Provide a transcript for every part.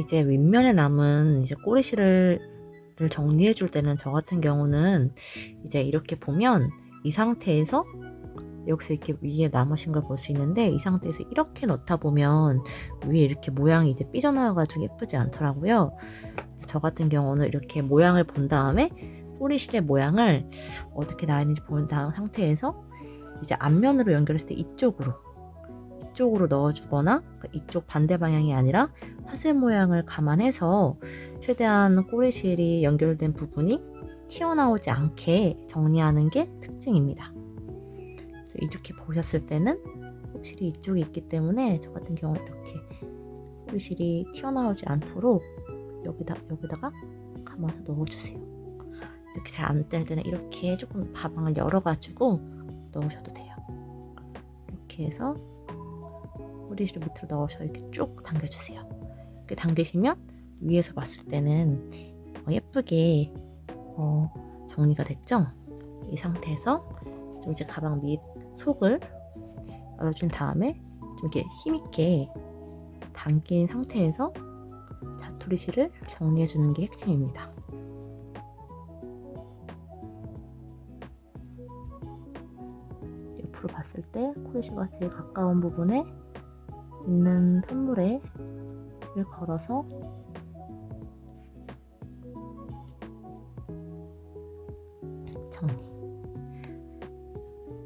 이제 윗면에 남은 이제 꼬리실을 정리해 줄 때는 저 같은 경우는 이제 이렇게 보면 이 상태에서 여기서 이렇게 위에 남으신 걸 볼 수 있는데, 이 상태에서 이렇게 넣다 보면 위에 이렇게 모양이 이제 삐져나와가지고 예쁘지 않더라고요. 저 같은 경우는 이렇게 모양을 본 다음에 꼬리실의 모양을 어떻게 나와 있는지 본 다음 상태에서 이제 앞면으로 연결했을 때 이쪽으로 넣어주거나, 이쪽 반대 방향이 아니라 화세 모양을 감안해서 최대한 꼬리실이 연결된 부분이 튀어나오지 않게 정리하는 게 특징입니다. 그래서 이렇게 보셨을 때는 꼬리실이 이쪽에 있기 때문에 저 같은 경우는 이렇게 꼬리실이 튀어나오지 않도록 여기다가 감아서 넣어주세요. 이렇게 잘 안 될 때는 이렇게 조금 가방을 열어가지고 넣으셔도 돼요. 이렇게 해서 꼬리실 밑으로 넣으셔서 이렇게 쭉 당겨주세요. 이렇게 당기시면 위에서 봤을 때는 예쁘게 정리가 됐죠? 이 상태에서 좀 이제 가방 밑 속을 열어준 다음에 좀 이렇게 힘있게 당긴 상태에서 자투리실을 정리해주는 게 핵심입니다. 옆으로 봤을 때 꼬리실과 제일 가까운 부분에 있는 편물에 실을 걸어서 정리.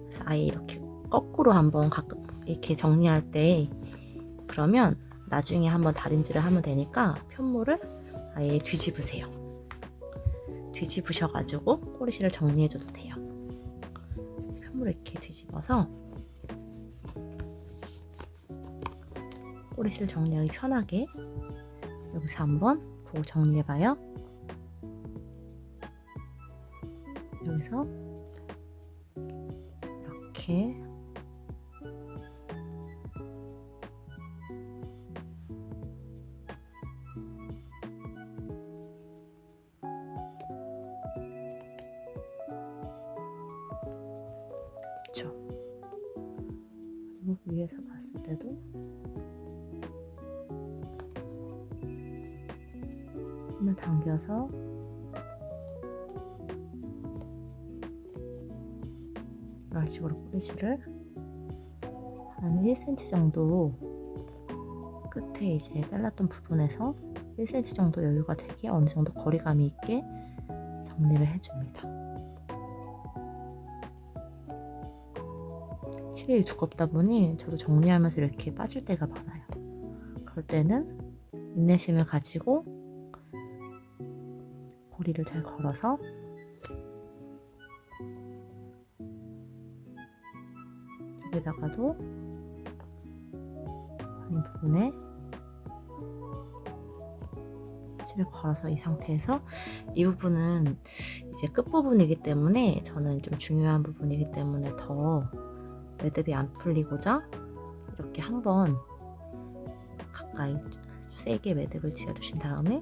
그래서 아예 이렇게 거꾸로 한번 가끔 이렇게 정리할 때, 그러면 나중에 한번 다림질을 하면 되니까 편물을 아예 뒤집으세요. 뒤집으셔가지고 꼬리실을 정리해줘도 돼요. 편물을 이렇게 뒤집어서 꼬리실을 정리하기 편하게 여기서 한번 보고 정리해봐요. 여기서 이렇게 그쵸? 그리고 위에서 봤을 때도 힘을 당겨서 이런 식으로 꼬리실을 한 1cm 정도, 끝에 이제 잘랐던 부분에서 1cm 정도 여유가 되게 어느 정도 거리감이 있게 정리를 해줍니다. 실이 두껍다 보니 저도 정리하면서 이렇게 빠질 때가 많아요. 그럴 때는 인내심을 가지고 고리를 잘 걸어서 여기다가도 아닌 부분에 실을 걸어서 이 상태에서, 이 부분은 이제 끝부분이기 때문에 저는 좀 중요한 부분이기 때문에 더 매듭이 안 풀리고자 이렇게 한번 가까이 세게 매듭을 지어주신 다음에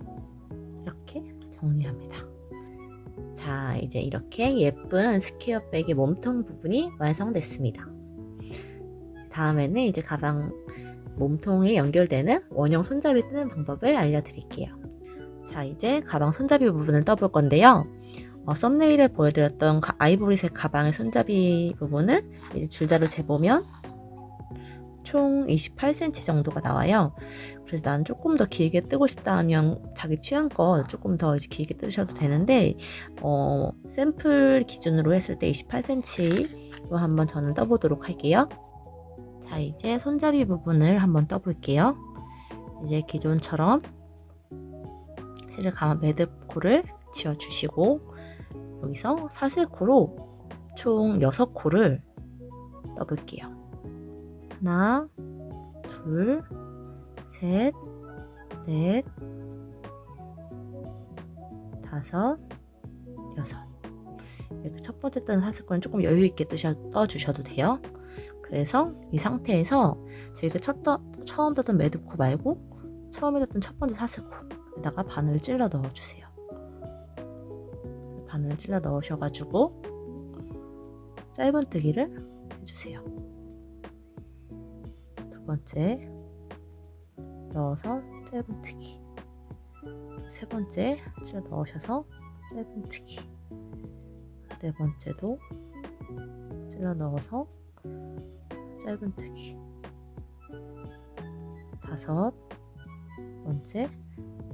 이렇게 정리합니다. 자, 이제 이렇게 예쁜 스퀘어백의 몸통 부분이 완성됐습니다. 다음에는 이제 가방 몸통에 연결되는 원형 손잡이 뜨는 방법을 알려드릴게요. 자, 이제 가방 손잡이 부분을 떠볼 건데요. 썸네일에 보여드렸던 아이보리색 가방의 손잡이 부분을 이제 줄자로 재보면 총 28cm 정도가 나와요. 그래서 난 조금 더 길게 뜨고 싶다 하면 자기 취향껏 조금 더 이제 길게 뜨셔도 되는데, 샘플 기준으로 했을 때 28cm로 한번 저는 떠보도록 할게요. 자, 이제 손잡이 부분을 한번 떠볼게요. 이제 기존처럼 실을 감아 매듭코를 지어주시고, 여기서 사슬코로 총 6코를 떠볼게요. 하나, 둘, 셋, 넷, 다섯, 여섯. 이렇게 첫 번째 뜨는 사슬코는 조금 여유 있게 떠주셔도 돼요. 그래서 이 상태에서 저희가 처음 떴던 매듭코 말고 처음에 떴던 첫 번째 사슬코에다가 바늘을 찔러 넣어주세요. 바늘을 찔러 넣으셔가지고 짧은뜨기를 해주세요. 두 번째 넣어서 짧은뜨기. 세 번째 찔러 넣으셔서 짧은뜨기. 네 번째도 찔러 넣어서 짧은뜨기. 다섯 번째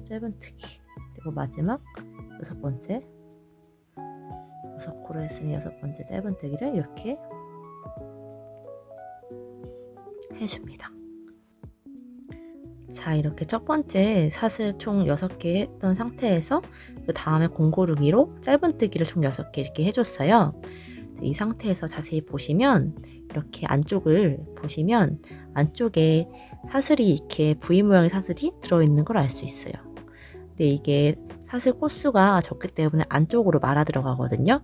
짧은뜨기. 그리고 마지막 여섯 번째, 여섯 코를 했으니 여섯 번째 짧은뜨기를 이렇게 해줍니다. 자, 이렇게 첫 번째 샷을 총 6개 했던 상태에서 그 다음에 공고르기로 짧은뜨기를 총 6개 이렇게 해줬어요. 이 상태에서 자세히 보시면 이렇게 안쪽을 보시면 안쪽에 사슬이 이렇게 V 모양의 사슬이 들어있는 걸 알 수 있어요. 근데 이게 사슬 코수가 적기 때문에 안쪽으로 말아 들어가거든요.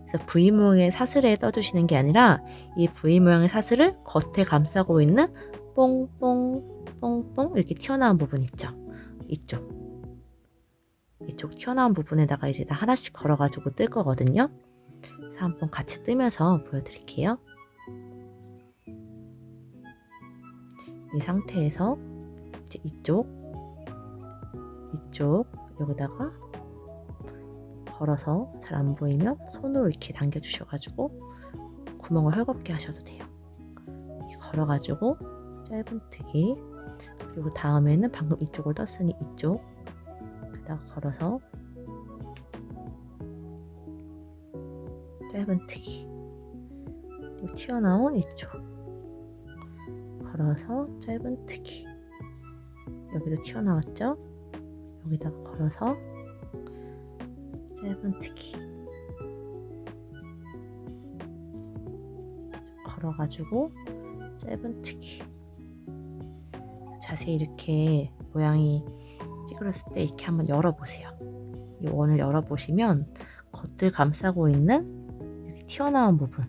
그래서 V 모양의 사슬에 떠주시는 게 아니라 이 V 모양의 사슬을 겉에 감싸고 있는 뽕뽕 뽕뽕 이렇게 튀어나온 부분 있죠. 이쪽 튀어나온 부분에다가 이제 다 하나씩 걸어가지고 뜰 거거든요. 그래서 한번 같이 뜨면서 보여드릴게요. 이 상태에서 이제 이쪽 여기다가 걸어서 잘 안 보이면 손으로 이렇게 당겨 주셔가지고 구멍을 헐겁게 하셔도 돼요. 이렇게 걸어가지고 짧은뜨기. 그리고 다음에는 방금 이쪽을 떴으니 이쪽에다가 걸어서 짧은뜨기. 그리고 튀어나온 이쪽 걸어서 짧은뜨기. 여기도 튀어나왔죠? 여기다가 걸어서 짧은뜨기. 걸어가지고 짧은뜨기. 자세히 이렇게 모양이 찌그렸을 때 이렇게 한번 열어보세요. 이 원을 열어보시면 겉을 감싸고 있는 이렇게 튀어나온 부분,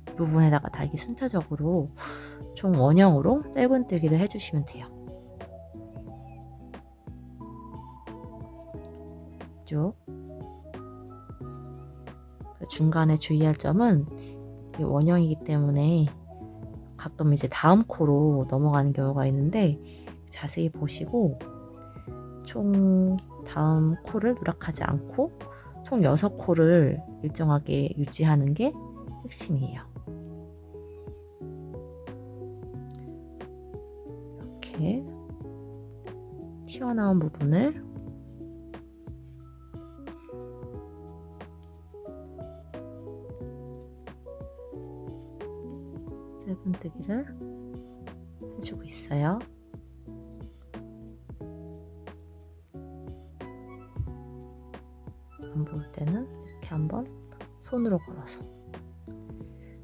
이 부분에다가 다 이렇게 순차적으로 총 원형으로 짧은뜨기를 해주시면 돼요. 이쪽 중간에 주의할 점은 이 원형이기 때문에 가끔 이제 다음 코로 넘어가는 경우가 있는데 자세히 보시고 총 다음 코를 누락하지 않고 총 6코를 일정하게 유지하는 게 핵심이에요. 이렇게 튀어나온 부분을 짧은뜨기를 해주고 있어요. 안 보일 때는 이렇게 한번 손으로 걸어서.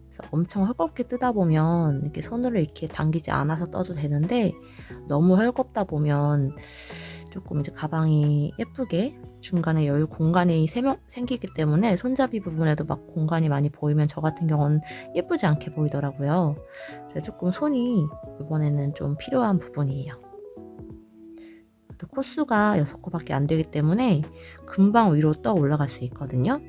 그래서 엄청 헐겁게 뜨다 보면 이렇게 손으로 이렇게 당기지 않아서 떠도 되는데 너무 헐겁다 보면 조금 이제 가방이 예쁘게 중간에 여유 공간이 생기기 때문에 손잡이 부분에도 막 공간이 많이 보이면 저 같은 경우는 예쁘지 않게 보이더라고요. 그래서 조금 손이 이번에는 좀 필요한 부분이에요. 또 코수가 6코밖에 안 되기 때문에 금방 위로 떠 올라갈 수 있거든요.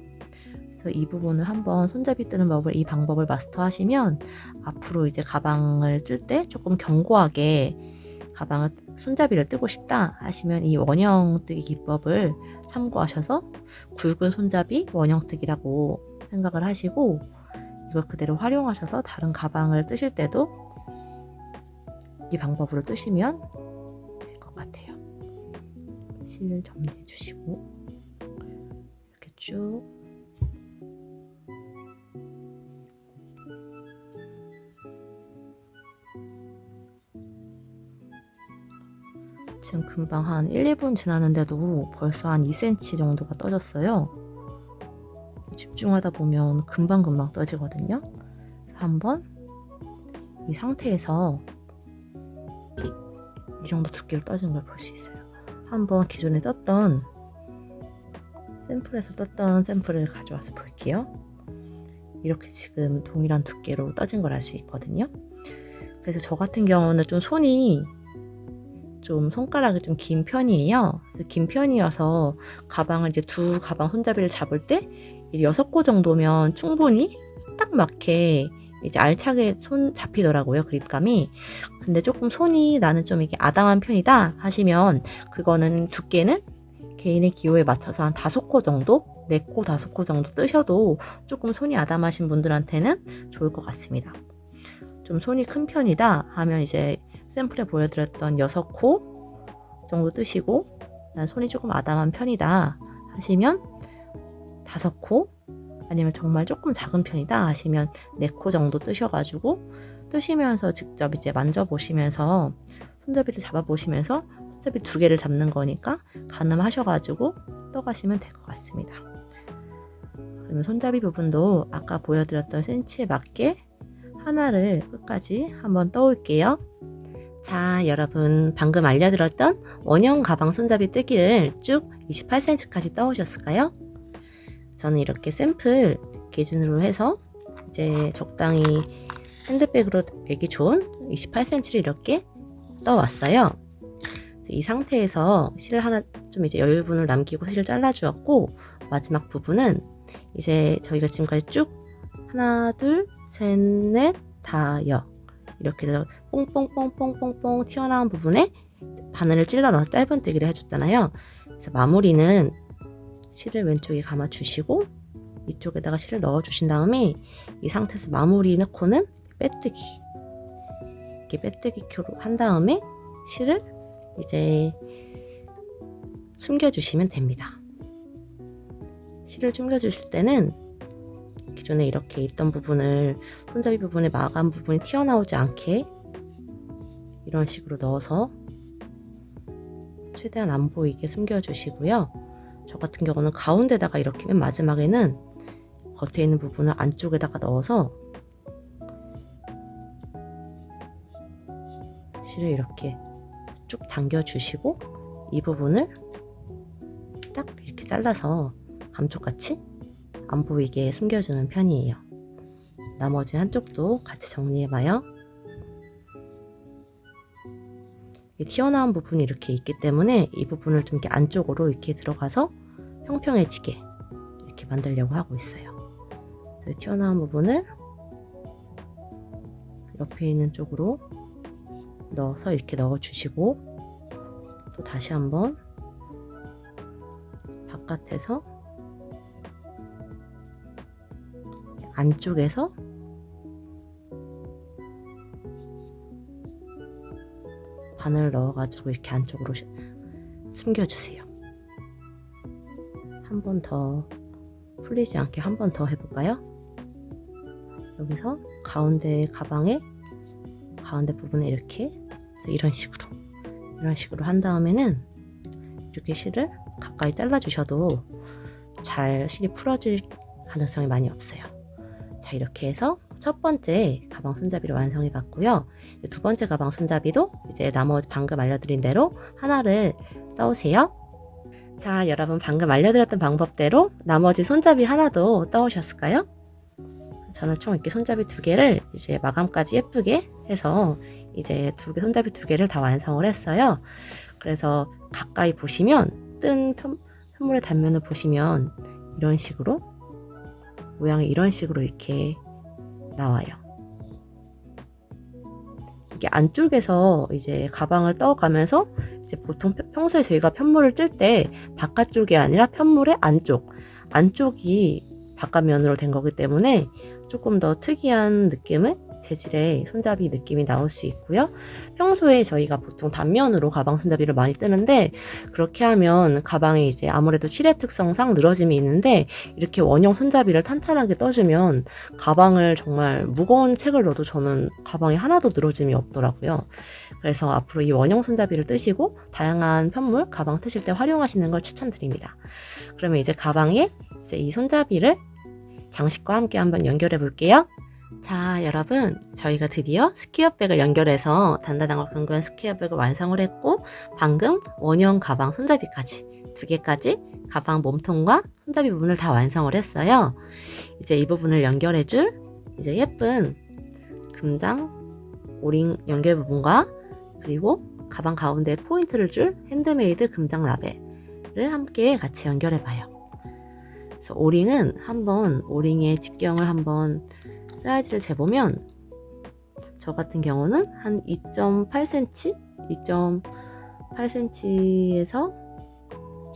그래서 이 부분을 한번 손잡이 뜨는 이 방법을 마스터하시면 앞으로 이제 가방을 뜰 때 조금 견고하게 가방을 손잡이를 뜨고 싶다 하시면 이 원형 뜨기 기법을 참고하셔서 굵은 손잡이 원형 뜨기라고 생각을 하시고 이걸 그대로 활용하셔서 다른 가방을 뜨실 때도 이 방법으로 뜨시면 될 것 같아요. 실을 정리해 주시고 이렇게 쭉 지금 금방 한 1, 2분 지났는데도 벌써 한 2cm 정도가 떠졌어요. 집중하다 보면 금방금방 떠지거든요. 그래서 한번 이 상태에서 이 정도 두께로 떠진 걸 볼 수 있어요. 한번 기존에 떴던 샘플에서 떴던 샘플을 가져와서 볼게요. 이렇게 지금 동일한 두께로 떠진 걸 알 수 있거든요. 그래서 저 같은 경우는 좀 손이 좀 손가락이 좀 긴 편이에요. 그래서 긴 편이어서 가방을 이제 두 가방 손잡이를 잡을 때 6코 정도면 충분히 딱 맞게 이제 알차게 손 잡히더라고요. 그립감이. 근데 조금 손이 나는 좀 이게 아담한 편이다 하시면 그거는 두께는 개인의 기호에 맞춰서 한 5코 정도, 4코, 5코 정도 뜨셔도 조금 손이 아담하신 분들한테는 좋을 것 같습니다. 좀 손이 큰 편이다 하면 이제 샘플에 보여드렸던 6코 정도 뜨시고, 난 손이 조금 아담한 편이다 하시면 5코, 아니면 정말 조금 작은 편이다 하시면 4코 정도 뜨셔가지고 뜨시면서 직접 이제 만져보시면서 손잡이를 잡아보시면서 손잡이 2개를 잡는 거니까 가늠하셔가지고 떠가시면 될 것 같습니다. 그러면 손잡이 부분도 아까 보여드렸던 센치에 맞게 하나를 끝까지 한번 떠올게요. 자, 여러분 방금 알려드렸던 원형 가방 손잡이 뜨기를 쭉 28cm까지 떠오셨을까요? 저는 이렇게 샘플 기준으로 해서 이제 적당히 핸드백으로 매기 좋은 28cm를 이렇게 떠왔어요. 이 상태에서 실을 하나 좀 이제 여유분을 남기고 실을 잘라주었고, 마지막 부분은 이제 저희가 지금까지 쭉 하나, 둘, 셋, 넷, 다여 이렇게 해서 뽕뽕뽕뽕뽕뽕 튀어나온 부분에 바늘을 찔러 넣어서 짧은뜨기를 해줬잖아요. 그래서 마무리는 실을 왼쪽에 감아주시고 이쪽에다가 실을 넣어주신 다음에 이 상태에서 마무리 넣고는 빼뜨기, 이렇게 빼뜨기표로 한 다음에 실을 이제 숨겨주시면 됩니다. 실을 숨겨주실 때는 기존에 이렇게 있던 부분을 손잡이 부분에 마감 부분이 튀어나오지 않게 이런 식으로 넣어서 최대한 안 보이게 숨겨주시고요. 저 같은 경우는 가운데다가 이렇게 맨 마지막에는 겉에 있는 부분을 안쪽에다가 넣어서 실을 이렇게 쭉 당겨주시고 이 부분을 딱 이렇게 잘라서 감쪽같이 안 보이게 숨겨주는 편이에요. 나머지 한쪽도 같이 정리해봐요. 튀어나온 부분이 이렇게 있기 때문에 이 부분을 좀 이렇게 안쪽으로 이렇게 들어가서 평평해지게 이렇게 만들려고 하고 있어요. 그래서 튀어나온 부분을 옆에 있는 쪽으로 넣어서 이렇게 넣어주시고, 또 다시 한번 바깥에서 안쪽에서 바늘 넣어가지고 이렇게 안쪽으로 숨겨주세요. 한 번 더 풀리지 않게 한 번 더 해볼까요? 여기서 가운데 가방에 가운데 부분에 이렇게 이런 식으로 한 다음에는 이렇게 실을 가까이 잘라주셔도 잘 실이 풀어질 가능성이 많이 없어요. 자, 이렇게 해서 첫 번째 가방 손잡이를 완성해 봤고요. 두 번째 가방 손잡이도 이제 나머지 방금 알려드린 대로 하나를 떠오세요. 자, 여러분 방금 알려드렸던 방법대로 나머지 손잡이 하나도 떠오셨을까요? 저는 총 이렇게 손잡이 2개를 이제 마감까지 예쁘게 해서 이제 손잡이 2개를 다 완성을 했어요. 그래서 가까이 보시면 뜬 편물의 단면을 보시면 이런 식으로 모양이 이런 식으로 이렇게 나와요. 이게 안쪽에서 이제 가방을 떠가면서 이제 보통 평소에 저희가 편물을 뜰 때 바깥쪽이 아니라 편물의 안쪽이 바깥면으로 된 거기 때문에 조금 더 특이한 느낌의 재질의 손잡이 느낌이 나올 수 있고요. 평소에 저희가 보통 단면으로 가방 손잡이를 많이 뜨는데 그렇게 하면 가방이 이제 아무래도 실의 특성상 늘어짐이 있는데 이렇게 원형 손잡이를 탄탄하게 떠주면 가방을 정말 무거운 책을 넣어도 저는 가방이 하나도 늘어짐이 없더라고요. 그래서 앞으로 이 원형 손잡이를 뜨시고 다양한 편물 가방 뜨실 때 활용하시는 걸 추천드립니다. 그러면 이제 가방에 이제 이 손잡이를 장식과 함께 한번 연결해 볼게요. 자, 여러분 저희가 드디어 스퀘어백을 연결해서 단단하고 견고한 스퀘어백을 완성을 했고 방금 원형 가방 손잡이까지 2개까지 가방 몸통과 손잡이 부분을 다 완성을 했어요. 이제 이 부분을 연결해줄 이제 예쁜 금장 오링 연결 부분과 그리고 가방 가운데에 포인트를 줄 핸드메이드 금장 라벨을 함께 같이 연결해 봐요. 그래서 오링은 한번 오링의 직경을 한번 사이즈를 재보면 저 같은 경우는 한 2.8cm? 2.8cm에서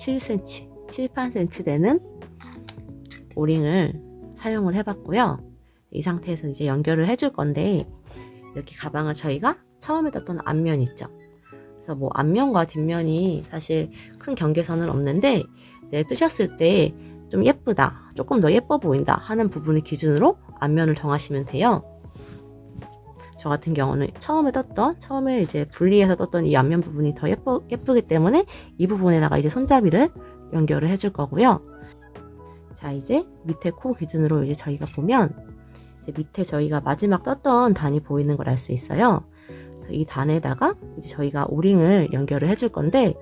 7cm, 7, 8cm 되는 오링을 사용을 해봤고요. 이 상태에서 이제 연결을 해줄 건데, 이렇게 가방을 저희가 처음에 떴던 앞면 있죠. 그래서 뭐 앞면과 뒷면이 사실 큰 경계선은 없는데, 뜨셨을 때 좀 예쁘다, 조금 더 예뻐 보인다 하는 부분을 기준으로 앞면을 정하시면 돼요. 저 같은 경우는 처음에 이제 분리해서 떴던 이 앞면 부분이 더 예쁘기 때문에 이 부분에다가 이제 손잡이를 연결을 해줄 거고요. 자, 이제 밑에 코 기준으로 이제 저희가 보면, 이제 밑에 저희가 마지막 떴던 단이 보이는 걸 알 수 있어요. 그래서 이 단에다가 이제 저희가 오링을 연결을 해줄 건데,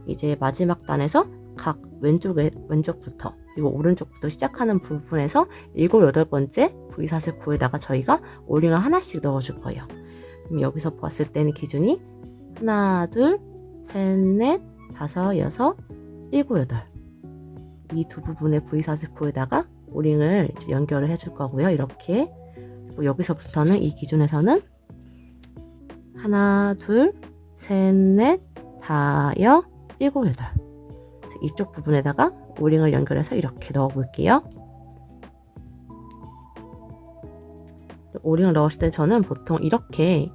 이제 마지막 단에서 각 왼쪽부터 그리고 오른쪽부터 시작하는 부분에서 7, 8번째 V사슬 코에다가 저희가 오링을 하나씩 넣어줄 거예요. 그럼 여기서 봤을 때는 기준이 하나, 둘, 셋, 넷, 다섯, 여섯, 일곱, 여덟. 이 두 부분의 V사슬 코에다가 오링을 연결을 해줄 거고요. 이렇게. 그리고 여기서부터는 이 기준에서는 하나, 둘, 셋, 넷, 다섯, 일곱, 여덟. 이쪽 부분에다가 오링을 연결해서 이렇게 넣어 볼게요. 오링을 넣으실 때 저는 보통 이렇게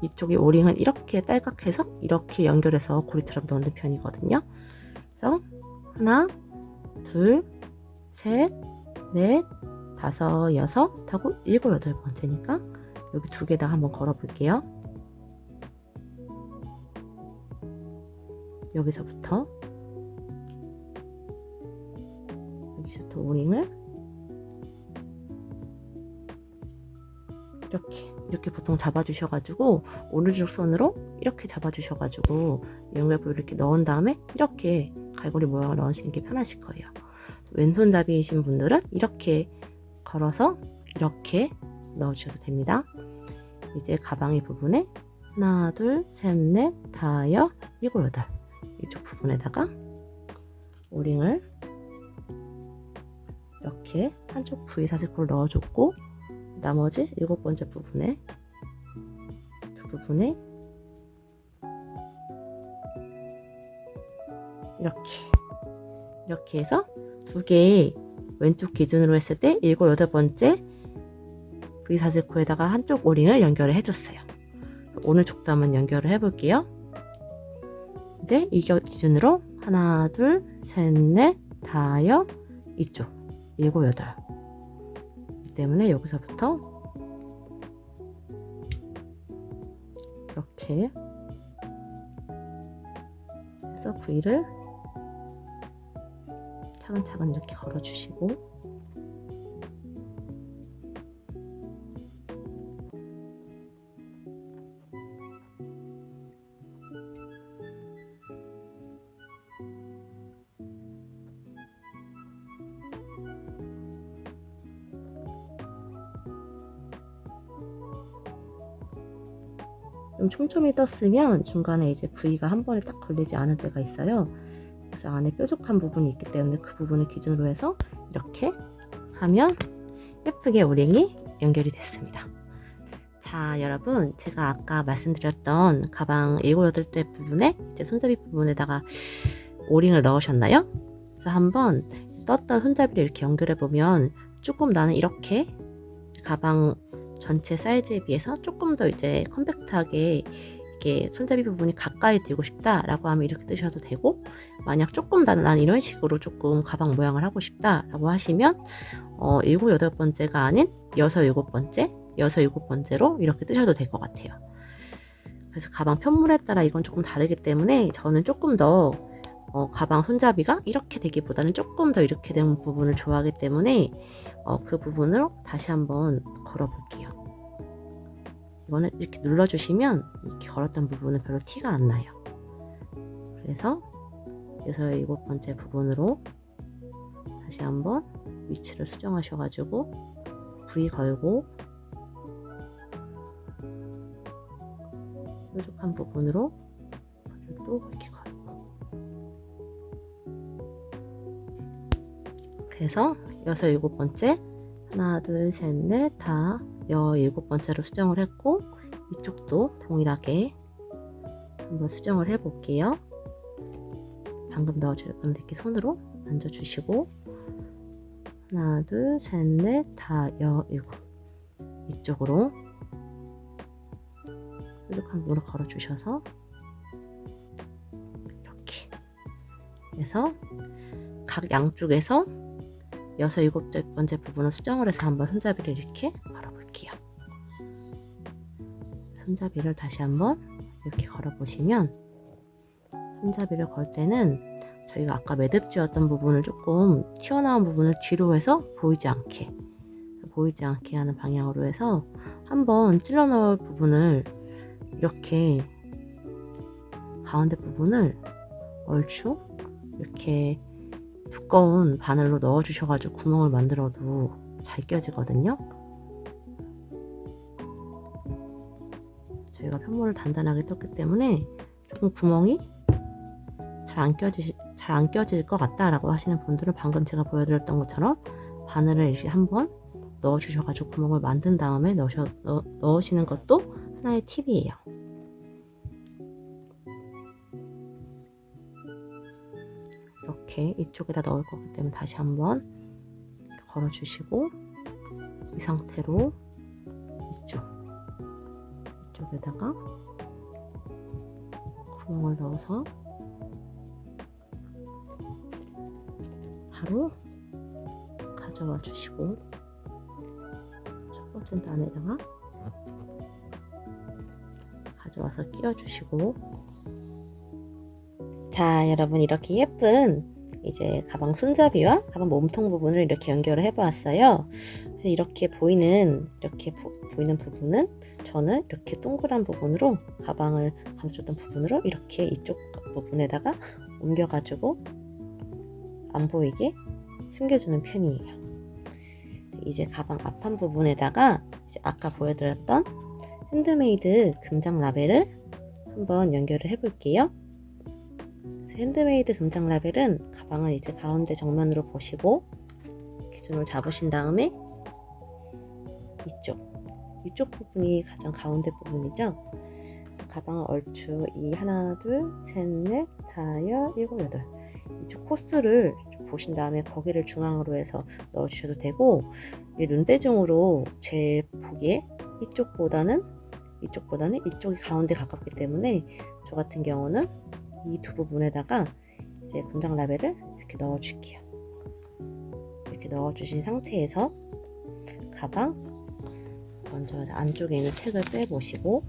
이쪽에 오링은 이렇게 딸깍해서 이렇게 연결해서 고리처럼 넣는 편이거든요. 그래서 하나, 둘, 셋, 넷, 다섯, 여섯 하고 일곱, 여덟 번째니까 여기 두 개다 한번 걸어 볼게요. 여기서부터 오링을 이렇게 보통 잡아주셔가지고 오른쪽 손으로 이렇게 잡아주셔가지고 연결부를 이렇게 넣은 다음에 이렇게 갈고리 모양을 넣으시는 게 편하실 거예요. 왼손잡이이신 분들은 이렇게 걸어서 이렇게 넣어주셔도 됩니다. 이제 가방의 부분에 하나, 둘, 셋, 넷, 다섯, 일곱, 여덟 이쪽 부분에다가 오링을 이렇게 한쪽 V사슬코를 넣어줬고, 나머지 7번째 부분에 두 부분에 이렇게 해서 두 개의 왼쪽 기준으로 했을 때 7, 8번째 V사슬코에다가 한쪽 오링을 연결을 해줬어요. 오른쪽도 한번 연결을 해볼게요. 이제 이 기준으로 하나, 둘, 셋, 넷, 다섯, 이쪽 7, 8 때문에 여기서부터 이렇게 해서 V를 차근차근 이렇게 걸어주시고, 좀 촘촘히 떴으면 중간에 이제 V가 한 번에 딱 걸리지 않을 때가 있어요. 그래서 안에 뾰족한 부분이 있기 때문에 그 부분을 기준으로 해서 이렇게 하면 예쁘게 오링이 연결이 됐습니다. 자, 여러분, 제가 아까 말씀드렸던 가방 7, 8대 부분에 이제 손잡이 부분에다가 오링을 넣으셨나요? 그래서 한번 떴던 손잡이를 이렇게 연결해 보면 조금 나는 이렇게 가방 전체 사이즈에 비해서 조금 더 이제 컴팩트하게 이렇게 손잡이 부분이 가까이 들고 싶다라고 하면 이렇게 뜨셔도 되고, 만약 조금 난 이런 식으로 조금 가방 모양을 하고 싶다라고 하시면 7, 8번째가 아닌 6, 7번째, 6, 7번째로 이렇게 뜨셔도 될 것 같아요. 그래서 가방 편물에 따라 이건 조금 다르기 때문에 저는 조금 더 가방 손잡이가 이렇게 되기보다는 조금 더 이렇게 된 부분을 좋아하기 때문에 그 부분으로 다시 한번 걸어 볼게요. 이거는 이렇게 눌러주시면 이렇게 걸었던 부분은 별로 티가 안 나요. 그래서 6, 7번째 부분으로 다시 한번 위치를 수정하셔가지고 V 걸고 뾰족한 부분으로 또 이렇게 걸고, 그래서 6, 7번째 하나, 둘, 셋, 넷, 다 7번째로 수정을 했고, 이쪽도 동일하게 한번 수정을 해 볼게요. 방금 넣어줄 건데 이렇게 손으로 만져주시고 하나, 둘, 셋, 넷, 다, 일곱 이쪽으로 뾰족한 부분으로 걸어주셔서 이렇게 해서 각 양쪽에서 6, 7번째 부분을 수정을 해서 한번 손잡이를 이렇게 걸어볼게요. 손잡이를 다시 한번 이렇게 걸어보시면 손잡이를 걸 때는 저희가 아까 매듭지었던 부분을 조금 튀어나온 부분을 뒤로 해서 보이지 않게 하는 방향으로 해서 한번 찔러 넣을 부분을 이렇게 가운데 부분을 얼추 이렇게 두꺼운 바늘로 넣어 주셔가지고 구멍을 만들어도 잘 껴지거든요. 저희가 편모를 단단하게 떴기 때문에 조금 구멍이 잘 안 껴질 것 같다라고 하시는 분들은 방금 제가 보여드렸던 것처럼 바늘을 이렇게 한번 넣어 주셔가지고 구멍을 만든 다음에 넣으시는 것도 하나의 팁이에요. 이렇게 이쪽에다 넣을 거기 때문에 다시 한번 걸어주시고 이 상태로 이쪽에다가 구멍을 넣어서 바로 가져와 주시고 첫 번째 단에다가 가져와서 끼워 주시고 자, 여러분 이렇게 예쁜 이제 가방 손잡이와 가방 몸통 부분을 이렇게 연결을 해보았어요. 이렇게 보이는 부분은 저는 이렇게 동그란 부분으로 가방을 감싸줬던 부분으로 이렇게 이쪽 부분에다가 옮겨가지고 안 보이게 숨겨주는 편이에요. 이제 가방 앞판 부분에다가 이제 아까 보여드렸던 핸드메이드 금장 라벨을 한번 연결을 해볼게요. 핸드메이드 금장 라벨은 가방을 이제 가운데 정면으로 보시고 기준을 잡으신 다음에 이쪽 부분이 가장 가운데 부분이죠. 가방을 얼추 이 하나, 둘, 셋, 넷, 다섯, 일곱, 여덟 이쪽 코스를 보신 다음에 거기를 중앙으로 해서 넣어주셔도 되고 눈대중으로 제일 보기에 이쪽보다는 이쪽이 가운데 가깝기 때문에 저 같은 경우는 이 두 부분에다가 이제 금장 라벨을 이렇게 넣어줄게요. 이렇게 넣어주신 상태에서 가방 먼저 안쪽에 있는 책을 빼보시고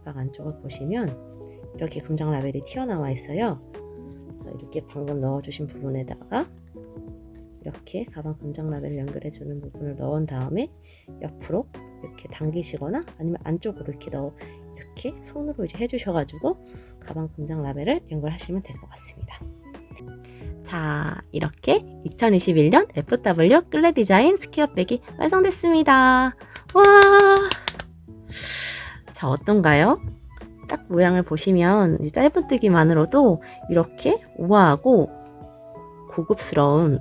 가방 안쪽을 보시면 이렇게 금장 라벨이 튀어나와 있어요. 그래서 이렇게 방금 넣어주신 부분에다가 이렇게 가방 금장 라벨을 연결해주는 부분을 넣은 다음에 옆으로 이렇게 당기시거나 아니면 안쪽으로 이렇게 손으로 이제 해주셔가지고 가방 금장 라벨을 연결하시면 될 것 같습니다. 자, 이렇게 2021년 FW 끌레 디자인 스퀘어백이 완성됐습니다. 와! 자, 어떤가요? 딱 모양을 보시면 짧은뜨기만으로도 이렇게 우아하고 고급스러운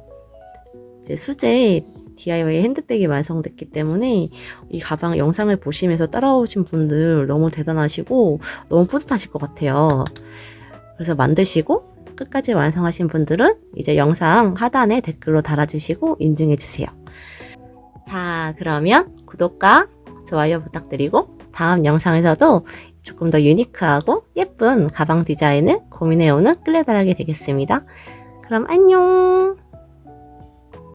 이제 수제 DIY 핸드백이 완성됐기 때문에 이 가방 영상을 보시면서 따라오신 분들 너무 대단하시고 너무 뿌듯하실 것 같아요. 그래서 만드시고 끝까지 완성하신 분들은 이제 영상 하단에 댓글로 달아주시고 인증해주세요. 자, 그러면 구독과 좋아요 부탁드리고 다음 영상에서도 조금 더 유니크하고 예쁜 가방 디자인을 고민해오는 끌레다락이 되겠습니다. 그럼 안녕!